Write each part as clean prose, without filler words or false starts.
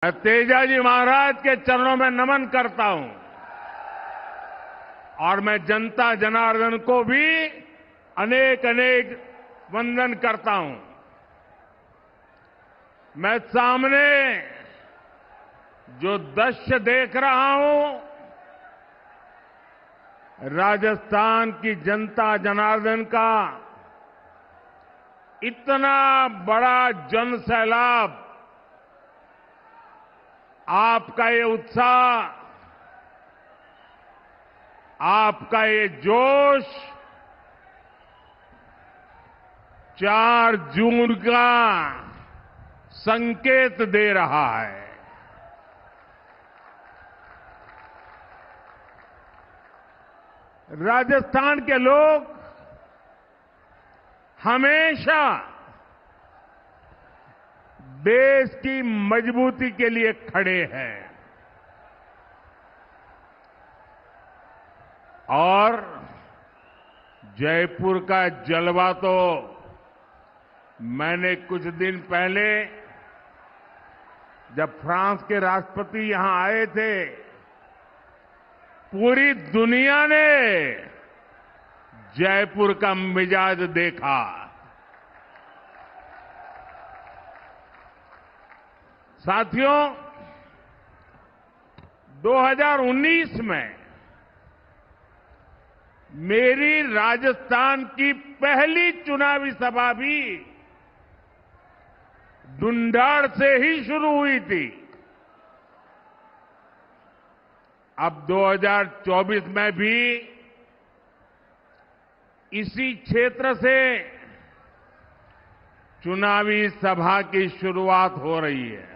मैं तेजाजी महाराज के चरणों में नमन करता हूं और मैं जनता जनार्दन को भी अनेक अनेक वंदन करता हूं। मैं सामने जो दृश्य देख रहा हूं, राजस्थान की जनता जनार्दन का इतना बड़ा जन सैलाब, आपका ये उत्साह, आपका ये जोश 4 जून का संकेत दे रहा है। राजस्थान के लोग हमेशा देश की मजबूती के लिए खड़े हैं और जयपुर का जलवा तो मैंने कुछ दिन पहले जब फ्रांस के राष्ट्रपति यहां आए थे, पूरी दुनिया ने जयपुर का मिजाज देखा। साथियों, 2019 में मेरी राजस्थान की पहली चुनावी सभा भी ढूंढाड़ से ही शुरू हुई थी। अब 2024 में भी इसी क्षेत्र से चुनावी सभा की शुरुआत हो रही है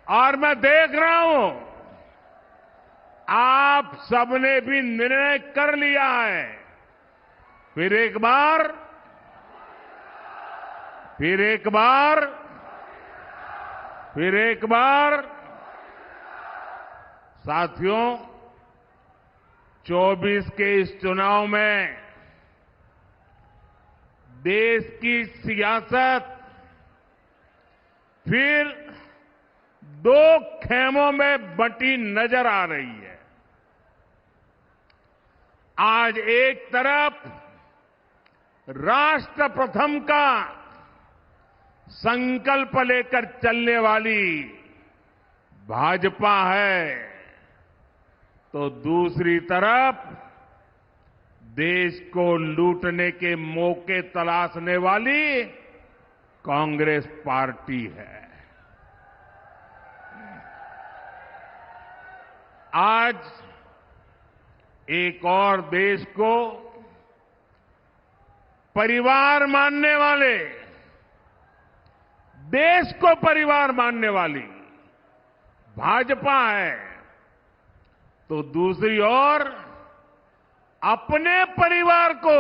और मैं देख रहा हूं आप सबने भी निर्णय कर लिया है। फिर एक बार साथियों, 24 के इस चुनाव में देश की सियासत फिर 2 खेमों में बंटी नजर आ रही है। आज एक तरफ राष्ट्र प्रथम का संकल्प लेकर चलने वाली भाजपा है, तो दूसरी तरफ देश को लूटने के मौके तलाशने वाली कांग्रेस पार्टी है। आज एक और देश को परिवार मानने वाले, देश को परिवार मानने वाली भाजपा है, तो दूसरी ओर अपने परिवार को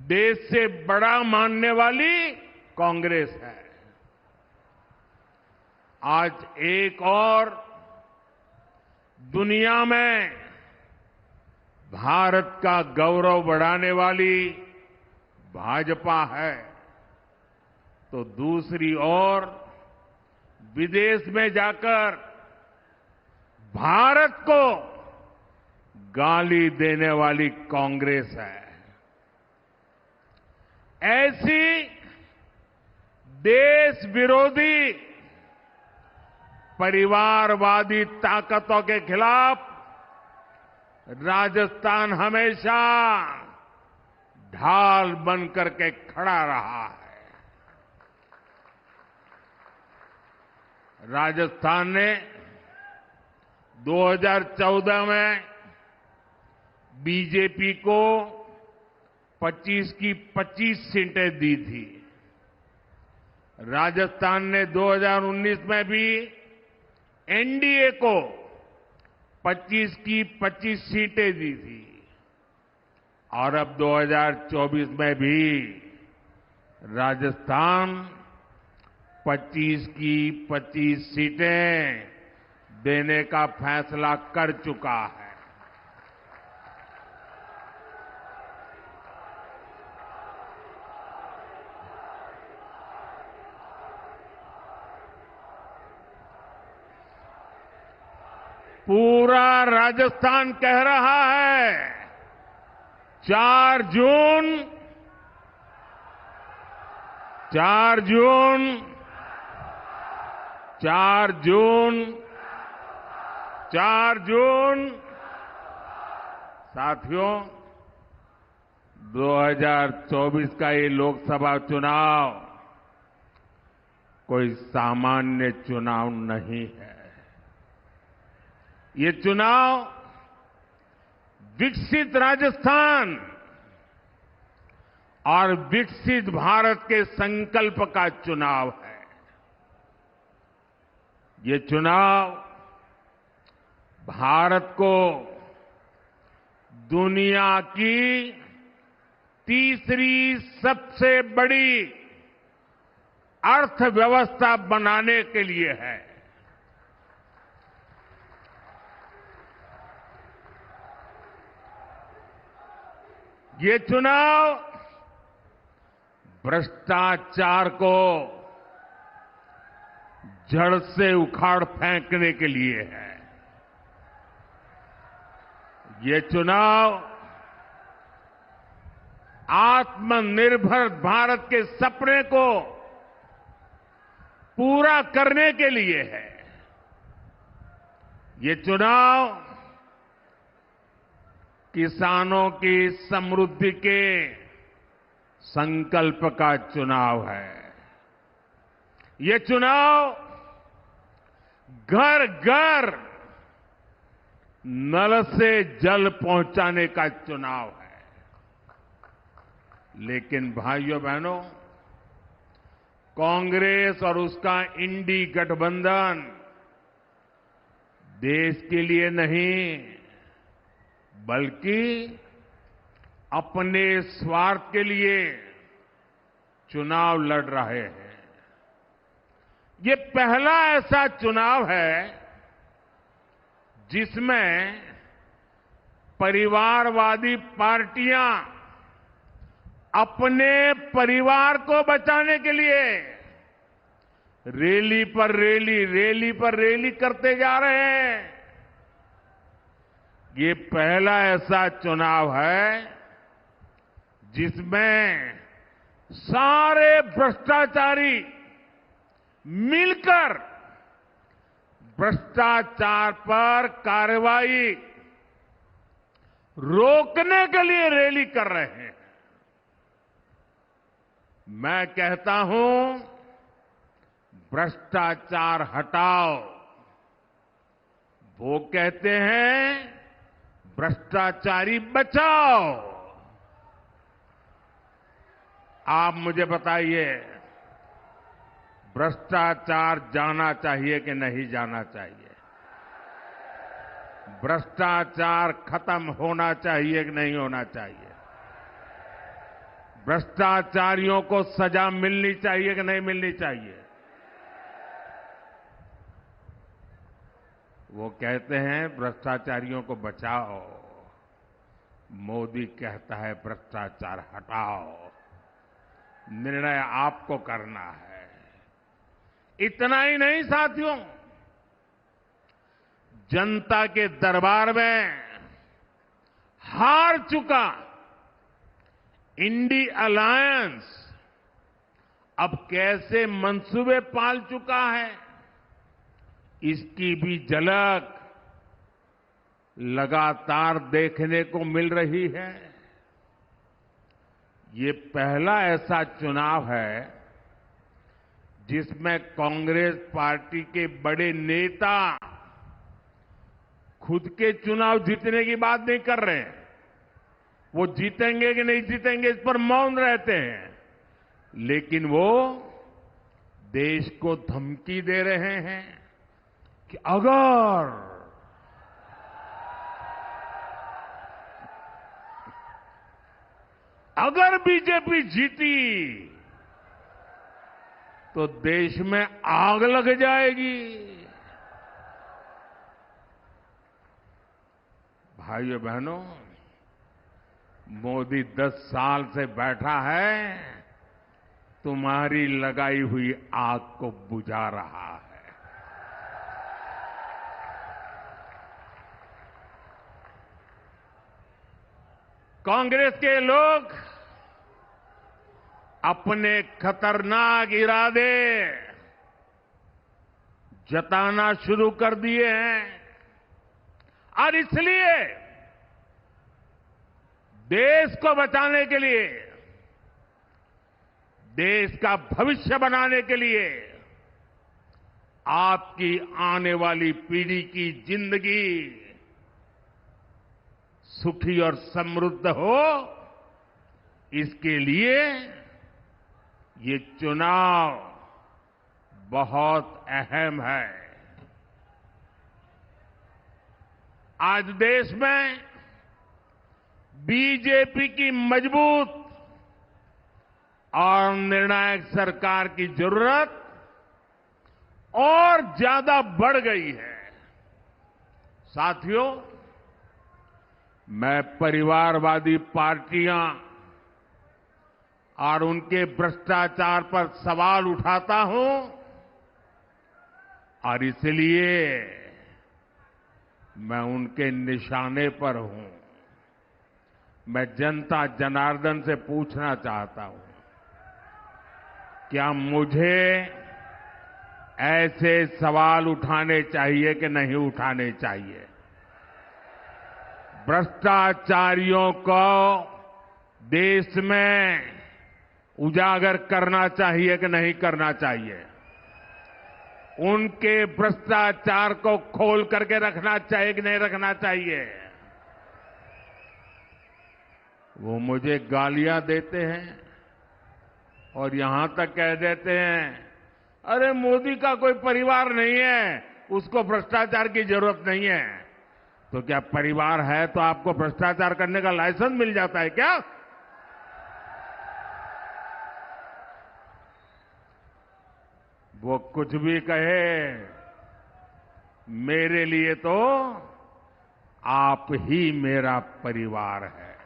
देश से बड़ा मानने वाली कांग्रेस है। आज एक और दुनिया में भारत का गौरव बढ़ाने वाली भाजपा है, तो दूसरी ओर विदेश में जाकर भारत को गाली देने वाली कांग्रेस है। ऐसी देश विरोधी परिवारवादी ताकतों के खिलाफ राजस्थान हमेशा ढाल बनकर के खड़ा रहा है। राजस्थान ने 2014 में बीजेपी को 25 की 25 सीटें दी थी। राजस्थान ने 2019 में भी एनडीए को 25 की 25 सीटें दी थी और अब 2024 में भी राजस्थान 25 की 25 सीटें देने का फैसला कर चुका है। पूरा राजस्थान कह रहा है 4 जून 4 जून 4 जून 4 जून साथियों 2024 का ये लोकसभा चुनाव कोई सामान्य चुनाव नहीं है। ये चुनाव विकसित राजस्थान और विकसित भारत के संकल्प का चुनाव है। ये चुनाव भारत को दुनिया की तीसरी सबसे बड़ी अर्थव्यवस्था बनाने के लिए है। ये चुनाव भ्रष्टाचार को जड़ से उखाड़ फेंकने के लिए है। ये चुनाव आत्मनिर्भर भारत के सपने को पूरा करने के लिए है। ये चुनाव किसानों की समृद्धि के संकल्प का चुनाव है। ये चुनाव घर घर नल से जल पहुंचाने का चुनाव है। लेकिन भाइयों बहनों, कांग्रेस और उसका इंडी गठबंधन देश के लिए नहीं बल्कि अपने स्वार्थ के लिए चुनाव लड़ रहे हैं। ये पहला ऐसा चुनाव है जिसमें परिवारवादी पार्टियां अपने परिवार को बचाने के लिए रैली पर रैली करते जा रहे हैं। ये पहला ऐसा चुनाव है जिसमें सारे भ्रष्टाचारी मिलकर भ्रष्टाचार पर कार्रवाई रोकने के लिए रैली कर रहे हैं। मैं कहता हूं भ्रष्टाचार हटाओ। वो कहते हैं भ्रष्टाचारी बचाओ। आप मुझे बताइए, भ्रष्टाचार जाना चाहिए कि नहीं जाना चाहिए? भ्रष्टाचार खत्म होना चाहिए कि नहीं होना चाहिए? भ्रष्टाचारियों को सजा मिलनी चाहिए कि नहीं मिलनी चाहिए? वो कहते हैं भ्रष्टाचारियों को बचाओ, मोदी कहता है भ्रष्टाचार हटाओ। निर्णय आपको करना है। इतना ही नहीं साथियों, जनता के दरबार में हार चुका इंडी अलायंस अब कैसे मंसूबे पाल चुका है, इसकी भी झलक लगातार देखने को मिल रही है। ये पहला ऐसा चुनाव है जिसमें कांग्रेस पार्टी के बड़े नेता खुद के चुनाव जीतने की बात नहीं कर रहे हैं। वो जीतेंगे कि नहीं जीतेंगे इस पर मौन रहते हैं, लेकिन वो देश को धमकी दे रहे हैं कि अगर बीजेपी जीती तो देश में आग लग जाएगी। भाइयों बहनों, मोदी 10 साल से बैठा है, तुम्हारी लगाई हुई आग को बुझा रहा है। कांग्रेस के लोग अपने खतरनाक इरादे जताना शुरू कर दिए हैं और इसलिए देश को बचाने के लिए, देश का भविष्य बनाने के लिए, आपकी आने वाली पीढ़ी की जिंदगी सुखी और समृद्ध हो, इसके लिए ये चुनाव बहुत अहम है। आज देश में बीजेपी की मजबूत और निर्णायक सरकार की जरूरत और ज्यादा बढ़ गई है। साथियों, मैं परिवारवादी पार्टियां और उनके भ्रष्टाचार पर सवाल उठाता हूं और इसलिए मैं उनके निशाने पर हूं। मैं जनता जनार्दन से पूछना चाहता हूं, क्या मुझे ऐसे सवाल उठाने चाहिए कि नहीं उठाने चाहिए? भ्रष्टाचारियों को देश में उजागर करना चाहिए कि नहीं करना चाहिए? उनके भ्रष्टाचार को खोल करके रखना चाहिए कि नहीं रखना चाहिए? वो मुझे गालियां देते हैं और यहां तक कह देते हैं, अरे मोदी का कोई परिवार नहीं है, उसको भ्रष्टाचार की जरूरत नहीं है। तो क्या परिवार है तो आपको भ्रष्टाचार करने का लाइसेंस मिल जाता है क्या? वो कुछ भी कहे, मेरे लिए तो आप ही मेरा परिवार है।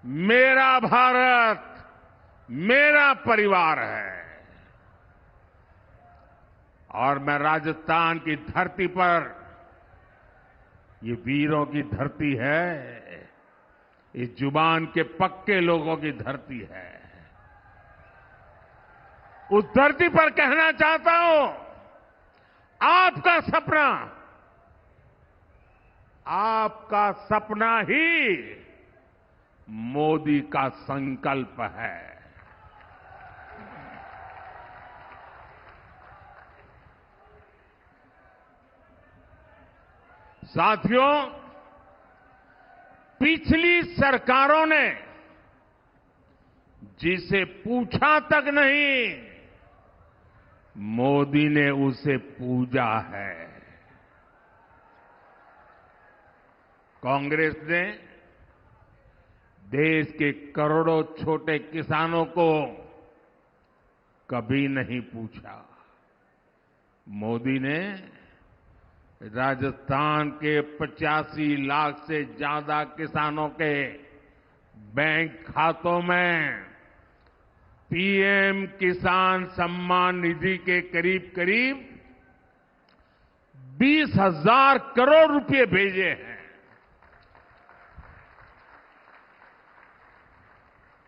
मेरा भारत मेरा परिवार है और मैं राजस्थान की धरती पर, ये वीरों की धरती है, इस जुबान के पक्के लोगों की धरती है। उस धरती पर कहना चाहता हूं, आपका सपना ही मोदी का संकल्प है। साथियों, पिछली सरकारों ने जिसे पूछा तक नहीं, मोदी ने उसे पूजा है। कांग्रेस ने देश के करोड़ों छोटे किसानों को कभी नहीं पूछा। मोदी ने राजस्थान के 85 लाख से ज्यादा किसानों के बैंक खातों में पीएम किसान सम्मान निधि के करीब करीब 20,000 करोड़ रुपए भेजे हैं।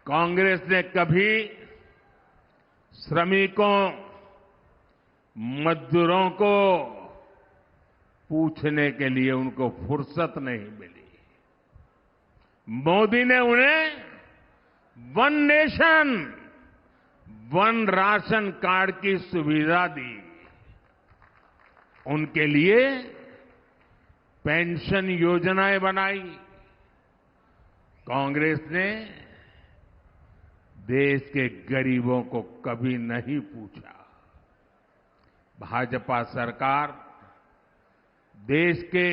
कांग्रेस ने कभी श्रमिकों, मजदूरों को पूछने के लिए उनको फुर्सत नहीं मिली। मोदी ने उन्हें one nation, one ration card की सुविधा दी। उनके लिए पेंशन योजनाएं बनाई। कांग्रेस ने देश के गरीबों को कभी नहीं पूछा। भाजपा सरकार देश के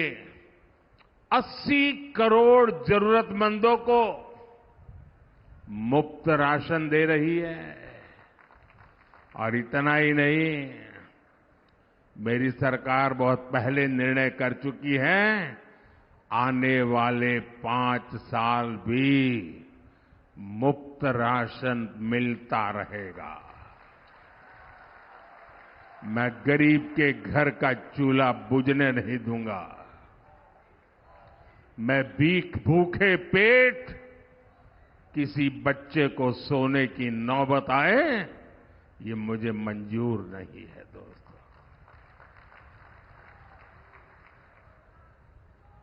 80 करोड़ जरूरतमंदों को मुफ्त राशन दे रही है। और इतना ही नहीं, मेरी सरकार बहुत पहले निर्णय कर चुकी है, आने वाले 5 साल भी मुफ्त राशन मिलता रहेगा। मैं गरीब के घर का चूल्हा बुझने नहीं दूंगा। मैं भूखे पेट किसी बच्चे को सोने की नौबत आए, ये मुझे मंजूर नहीं है दोस्तों।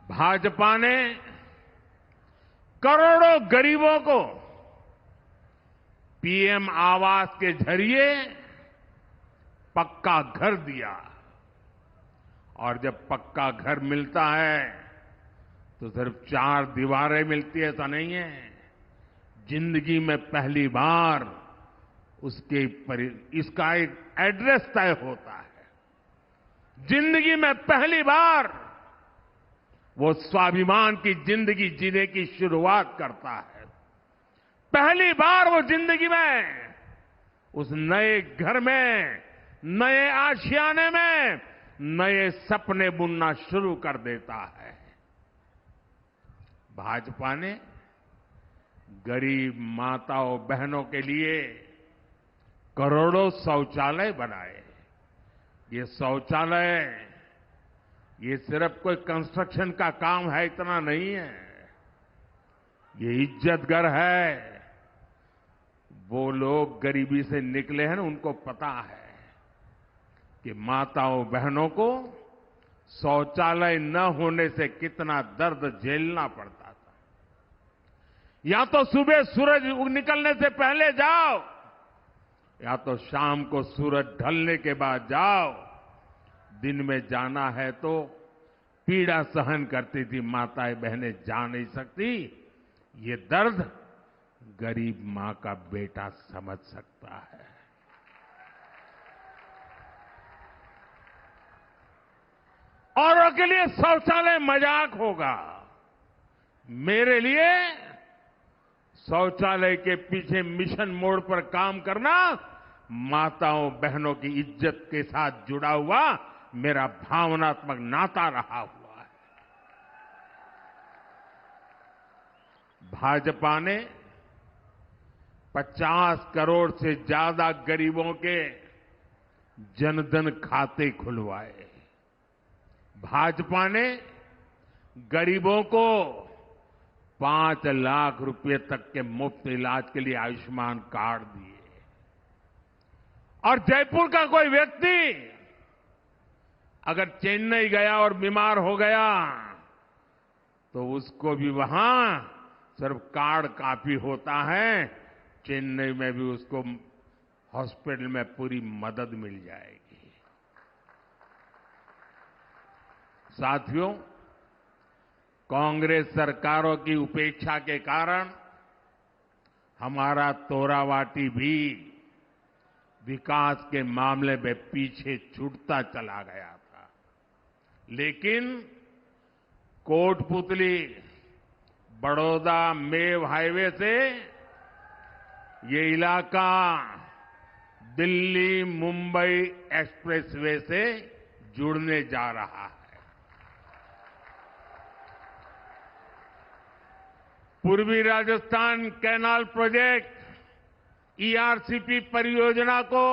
भाजपा ने करोड़ों गरीबों को पीएम आवास के जरिए पक्का घर दिया, और जब पक्का घर मिलता है तो सिर्फ 4 दीवारें मिलती है, ऐसा नहीं है। जिंदगी में पहली बार इसका एक एड्रेस तय होता है। जिंदगी में पहली बार वो स्वाभिमान की जिंदगी जीने की शुरुआत करता है। पहली बार वो जिंदगी में उस नए घर में, नए आशियाने में नए सपने बुनना शुरू कर देता है। भाजपा ने गरीब माताओं बहनों के लिए करोड़ों शौचालय बनाए। ये शौचालय ये सिर्फ कोई कंस्ट्रक्शन का काम है, इतना नहीं है। ये इज्जत घर है। वो लोग गरीबी से निकले हैं ना, उनको पता है कि माताओं बहनों को शौचालय न होने से कितना दर्द झेलना पड़ता था। या तो सुबह सूरज निकलने से पहले जाओ, या तो शाम को सूरज ढलने के बाद जाओ। दिन में जाना है तो पीड़ा सहन करती थी माताएं बहनें, जा नहीं सकती। ये दर्द गरीब मां का बेटा समझ सकता है। औरों के लिए शौचालय मजाक होगा, मेरे लिए शौचालय के पीछे मिशन मोड पर काम करना माताओं बहनों की इज्जत के साथ जुड़ा हुआ मेरा भावनात्मक नाता रहा हुआ है। भाजपा ने 50 करोड़ से ज्यादा गरीबों के जनधन खाते खुलवाए। भाजपा ने गरीबों को 5 लाख रुपए तक के मुफ्त इलाज के लिए आयुष्मान कार्ड दिए। और जयपुर का कोई व्यक्ति अगर चेन्नई गया और बीमार हो गया तो उसको भी वहां सिर्फ कार्ड काफी होता है, चेन्नई में भी उसको हॉस्पिटल में पूरी मदद मिल जाएगी। साथियों, कांग्रेस सरकारों की उपेक्षा के कारण हमारा तोरावाटी भी विकास के मामले में पीछे छूटता चला गया था। लेकिन कोटपुतली बड़ौदा मेव हाईवे से ये इलाका दिल्ली मुंबई एक्सप्रेसवे से जुड़ने जा रहा है। पूर्वी राजस्थान कैनाल प्रोजेक्ट ईआरसीपी परियोजना को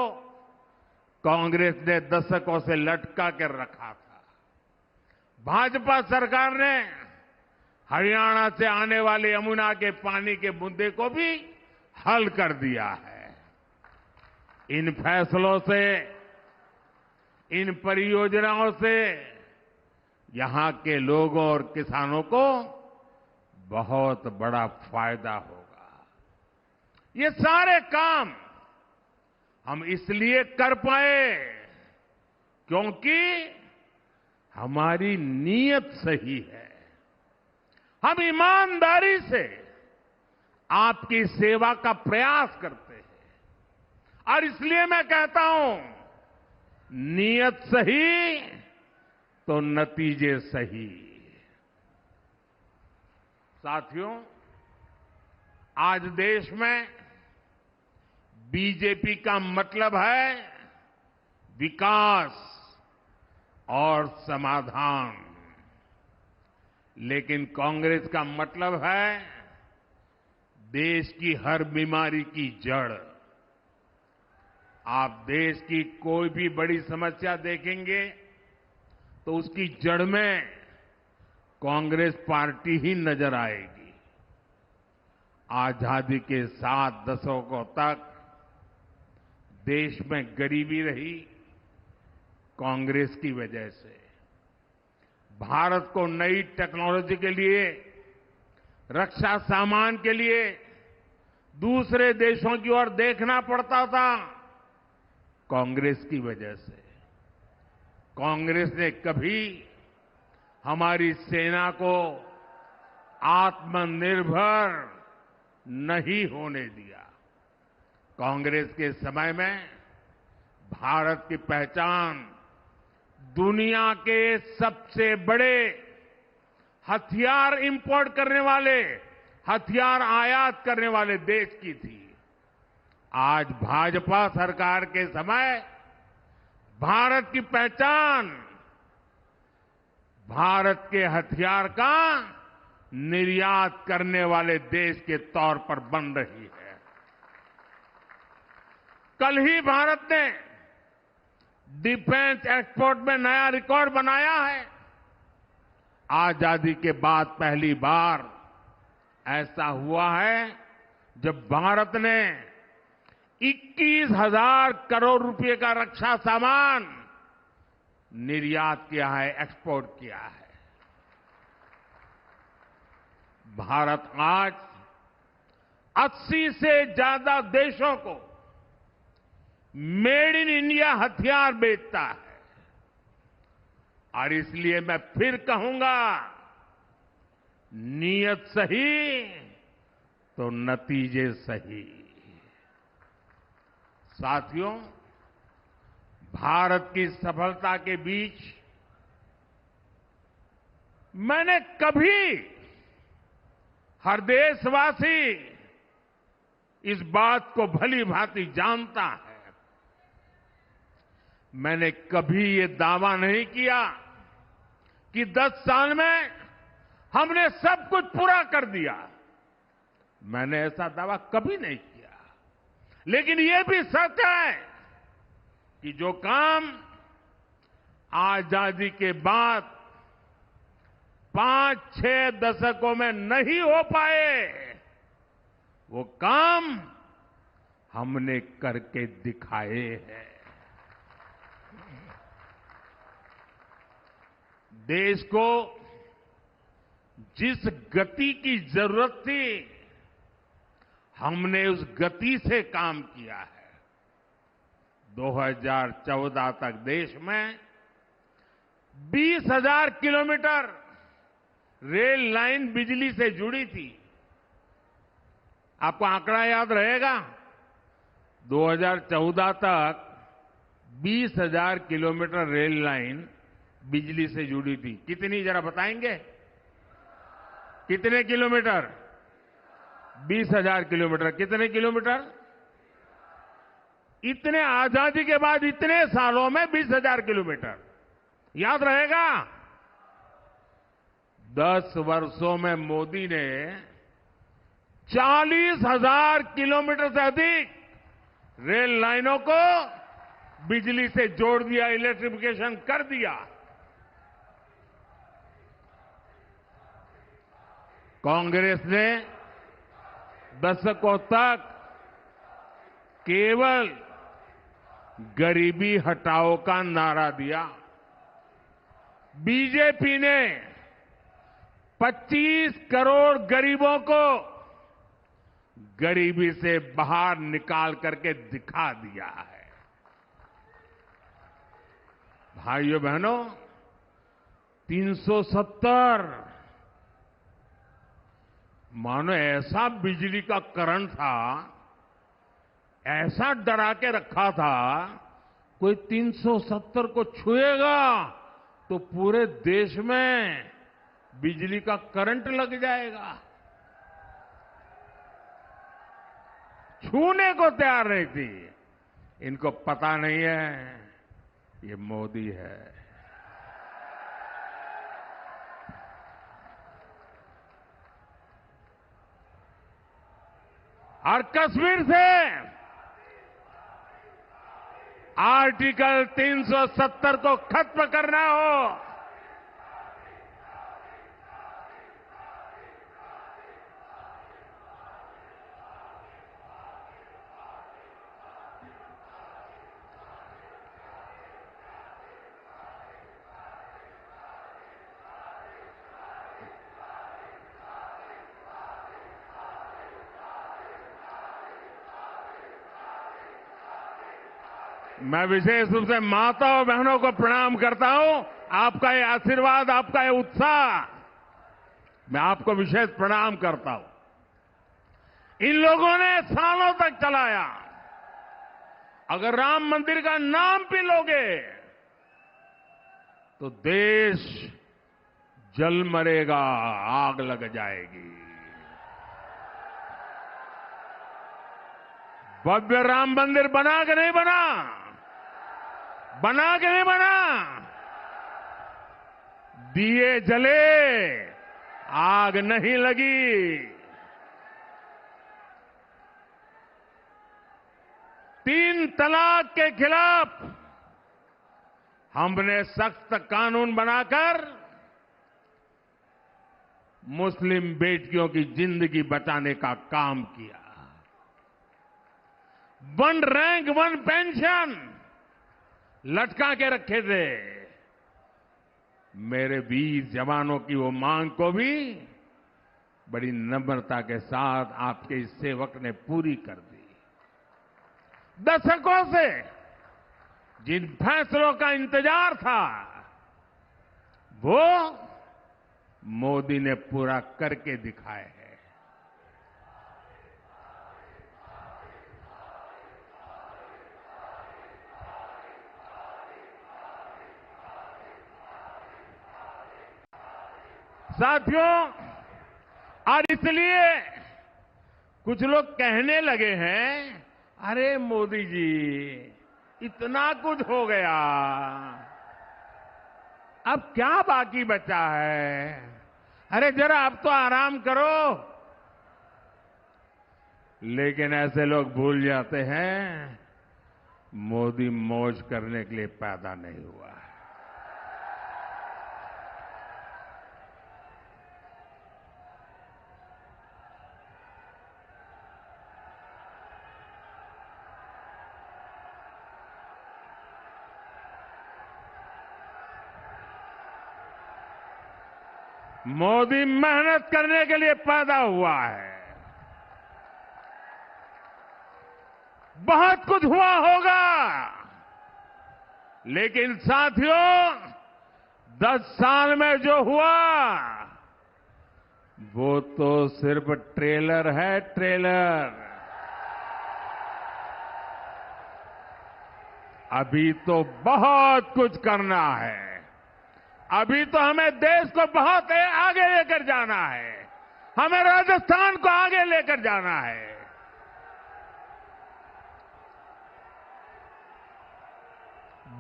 कांग्रेस ने दशकों से लटका कर रखा था। भाजपा सरकार ने हरियाणा से आने वाले यमुना के पानी के मुद्दे को भी हल कर दिया है। इन फैसलों से, इन परियोजनाओं से यहां के लोगों और किसानों को बहुत बड़ा फायदा होगा। ये सारे काम हम इसलिए कर पाए क्योंकि हमारी नीयत सही है। हम ईमानदारी से आपकी सेवा का प्रयास करते हैं। और इसलिए मैं कहता हूं, नीयत सही तो नतीजे सही। साथियों, आज देश में बीजेपी का मतलब है विकास और समाधान, लेकिन कांग्रेस का मतलब है देश की हर बीमारी की जड़। आप देश की कोई भी बड़ी समस्या देखेंगे तो उसकी जड़ में कांग्रेस पार्टी ही नजर आएगी। आजादी के 7 दशकों तक देश में गरीबी रही कांग्रेस की वजह से। भारत को नई टेक्नोलॉजी के लिए, रक्षा सामान के लिए दूसरे देशों की ओर देखना पड़ता था कांग्रेस की वजह से। कांग्रेस ने कभी हमारी सेना को आत्मनिर्भर नहीं होने दिया। कांग्रेस के समय में भारत की पहचान दुनिया के सबसे बड़े हथियार इंपोर्ट करने वाले, हथियार आयात करने वाले देश की थी। आज भाजपा सरकार के समय भारत की पहचान भारत के हथियार का निर्यात करने वाले देश के तौर पर बन रही है। कल ही भारत ने डिफेंस एक्सपोर्ट में नया रिकॉर्ड बनाया है। आजादी के बाद पहली बार ऐसा हुआ है जब भारत ने 21,000 करोड़ रुपए का रक्षा सामान निर्यात किया है, एक्सपोर्ट किया है। भारत आज 80 से ज्यादा देशों को मेड इन इंडिया हथियार बेचता है। और इसलिए मैं फिर कहूंगा, नीयत सही तो नतीजे सही। साथियों, भारत की सफलता के बीच मैंने कभी, हर देशवासी इस बात को भली भांति जानता है, मैंने कभी ये दावा नहीं किया कि 10 साल में हमने सब कुछ पूरा कर दिया। मैंने ऐसा दावा कभी नहीं किया। लेकिन ये भी सच है कि जो काम आजादी के बाद 5-6 दशकों में नहीं हो पाए, वो काम हमने करके दिखाए हैं। देश को जिस गति की जरूरत थी, हमने उस गति से काम किया है। 2014 तक देश में 20,000 किलोमीटर रेल लाइन बिजली से जुड़ी थी। आपको आंकड़ा याद रहेगा, 2014 तक 20,000 किलोमीटर रेल लाइन बिजली से जुड़ी थी। कितनी, जरा बताएंगे? कितने किलोमीटर? 20,000 किलोमीटर। कितने किलोमीटर? इतने आजादी के बाद इतने सालों में 20,000 किलोमीटर। याद रहेगा? 10 वर्षों में मोदी ने 40,000 किलोमीटर से अधिक रेल लाइनों को बिजली से जोड़ दिया, इलेक्ट्रिफिकेशन कर दिया। कांग्रेस ने दशकों तक केवल गरीबी हटाओ का नारा दिया। बीजेपी ने 25 करोड़ गरीबों को गरीबी से बाहर निकाल करके दिखा दिया है। भाइयों बहनों, 370 मानो ऐसा बिजली का करंट था, ऐसा डरा के रखा था, कोई 370 को छुएगा तो पूरे देश में बिजली का करंट लग जाएगा। छूने को तैयार नहीं थी। इनको पता नहीं है ये मोदी है। और कश्मीर से आर्टिकल 370 को खत्म करना हो मैं विशेष रूप से माता और बहनों को प्रणाम करता हूं। आपका ये आशीर्वाद, आपका ये उत्साह, मैं आपको विशेष प्रणाम करता हूं। इन लोगों ने सालों तक चलाया। अगर राम मंदिर का नाम भी लोगे तो देश जल मरेगा, आग लग जाएगी। भव्य राम मंदिर बना कि नहीं बना? बना कि नहीं बना? दिए जले, आग नहीं लगी। 3 तलाक के खिलाफ हमने सख्त कानून बनाकर मुस्लिम बेटियों की जिंदगी बचाने का काम किया। 1 रैंक 1 पेंशन लटका के रखे थे। मेरे वीर जवानों की वो मांग को भी बड़ी नम्रता के साथ आपके इस सेवक ने पूरी कर दी। दशकों से जिन फैसलों का इंतजार था, वो मोदी ने पूरा करके दिखाए हैं। साथियों, और इसलिए कुछ लोग कहने लगे हैं, अरे मोदी जी इतना कुछ हो गया, अब क्या बाकी बचा है? अरे जरा अब तो आराम करो। लेकिन ऐसे लोग भूल जाते हैं, मोदी मौज करने के लिए पैदा नहीं हुआ है। मोदी मेहनत करने के लिए पैदा हुआ है। बहुत कुछ हुआ होगा, लेकिन साथियों 10 साल में जो हुआ वो तो सिर्फ ट्रेलर है, ट्रेलर। अभी तो बहुत कुछ करना है। अभी तो हमें देश को बहुत आगे लेकर जाना है। हमें राजस्थान को आगे लेकर जाना है।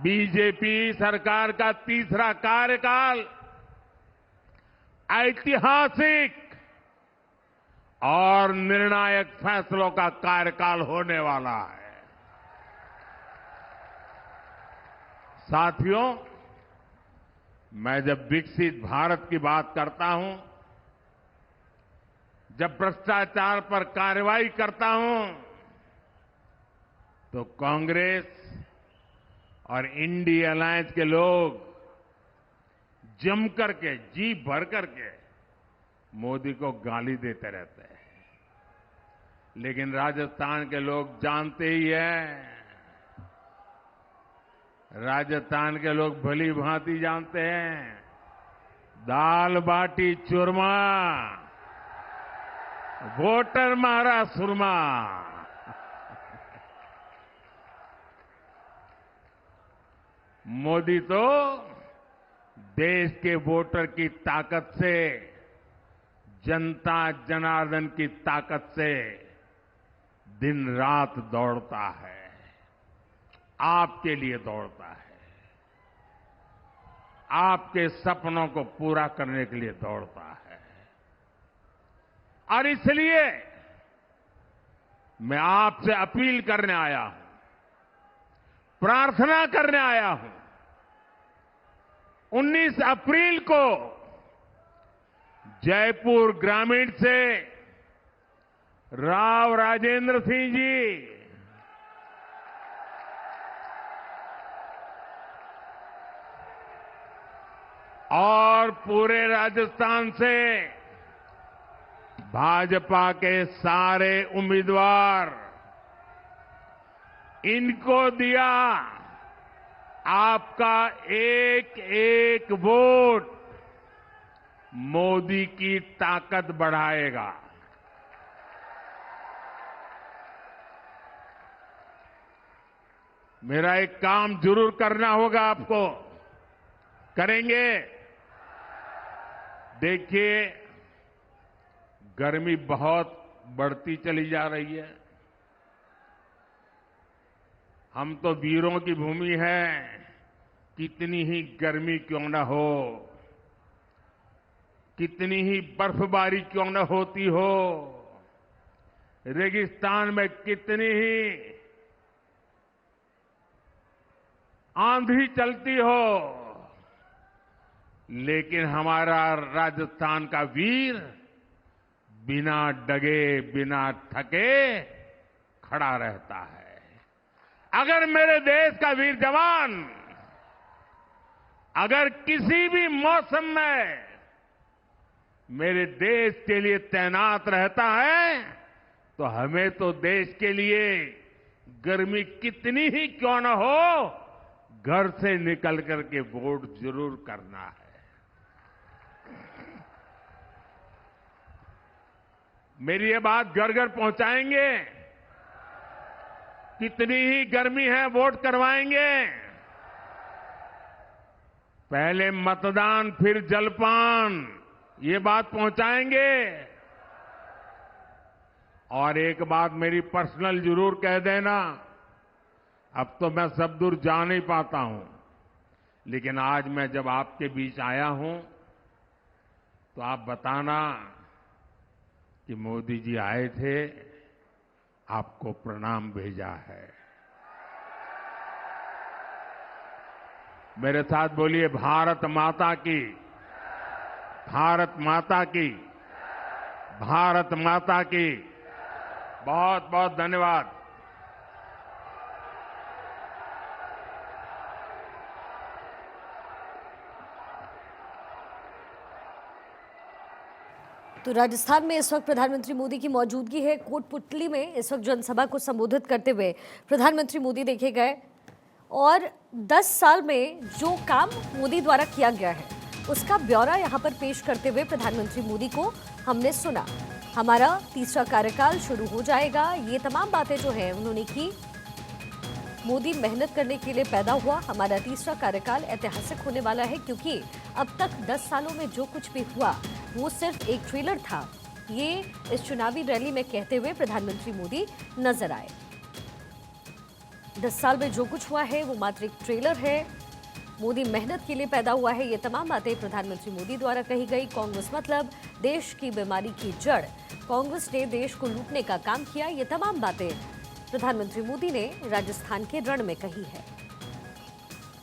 बीजेपी सरकार का तीसरा कार्यकाल ऐतिहासिक और निर्णायक फैसलों का कार्यकाल होने वाला है। साथियों, मैं जब विकसित भारत की बात करता हूं, जब भ्रष्टाचार पर कार्रवाई करता हूं, तो कांग्रेस और इंडिया अलायंस के लोग जम करके, जी भर करके मोदी को गाली देते रहते हैं। लेकिन राजस्थान के लोग जानते ही हैं, राजस्थान के लोग भली भांति जानते हैं, दाल बाटी चूरमा, वोटर मारा सुरमा। मोदी तो देश के वोटर की ताकत से, जनता जनार्दन की ताकत से दिन रात दौड़ता है, आपके लिए दौड़ता है, आपके सपनों को पूरा करने के लिए दौड़ता है। और इसलिए मैं आपसे अपील करने आया हूं, प्रार्थना करने आया हूं। 19 अप्रैल को जयपुर ग्रामीण से राव राजेंद्र सिंह जी और पूरे राजस्थान से भाजपा के सारे उम्मीदवार इनको दिया आपका एक एक वोट मोदी की ताकत बढ़ाएगा। मेरा एक काम जरूर करना होगा आपको, करेंगे? देखिए, गर्मी बहुत बढ़ती चली जा रही है। हम तो वीरों की भूमि है, कितनी ही गर्मी क्यों न हो, कितनी ही बर्फबारी क्यों न होती हो, रेगिस्तान में कितनी ही आंधी चलती हो, लेकिन हमारा राजस्थान का वीर बिना डगे, बिना थके खड़ा रहता है। अगर मेरे देश का वीर जवान अगर किसी भी मौसम में मेरे देश के लिए तैनात रहता है, तो हमें तो देश के लिए गर्मी कितनी ही क्यों न हो, घर से निकल करके वोट जरूर करना है। मेरी ये बात घर घर पहुंचाएंगे? कितनी ही गर्मी है, वोट करवाएंगे? पहले मतदान फिर जलपान, ये बात पहुंचाएंगे? और एक बात मेरी पर्सनल जरूर कह देना, अब तो मैं सब दूर जा नहीं पाता हूं, लेकिन आज मैं जब आपके बीच आया हूं तो आप बताना कि मोदी जी आए थे, आपको प्रणाम भेजा है। मेरे साथ बोलिए, भारत माता की, भारत माता की, भारत माता की। बहुत बहुत धन्यवाद। तो राजस्थान में इस वक्त प्रधानमंत्री मोदी की मौजूदगी है। कोटपुतली में इस वक्त जनसभा को संबोधित करते हुए प्रधानमंत्री मोदी देखे गए और 10 साल में जो काम मोदी द्वारा किया गया है उसका ब्यौरा यहां पर पेश करते हुए प्रधानमंत्री मोदी को हमने सुना। हमारा तीसरा कार्यकाल शुरू हो जाएगा, ये तमाम बातें जो है उन्होंने की। मोदी मेहनत करने के लिए पैदा हुआ, हमारा तीसरा कार्यकाल ऐतिहासिक होने वाला है क्योंकि अब तक 10 सालों में जो कुछ भी हुआ वो सिर्फ एक ट्रेलर था। ये इस चुनावी रैली में कहते हुए प्रधानमंत्री मोदी नजर आए। 10 साल में जो कुछ हुआ है वो मात्र एक ट्रेलर है। मोदी मेहनत के लिए पैदा हुआ है, ये तमाम बातें प्रधानमंत्री मोदी द्वारा कही गई। कांग्रेस मतलब देश की बीमारी की जड़, कांग्रेस ने देश को लूटने का काम किया, ये तमाम बातें प्रधानमंत्री मोदी ने राजस्थान के रण में कही है।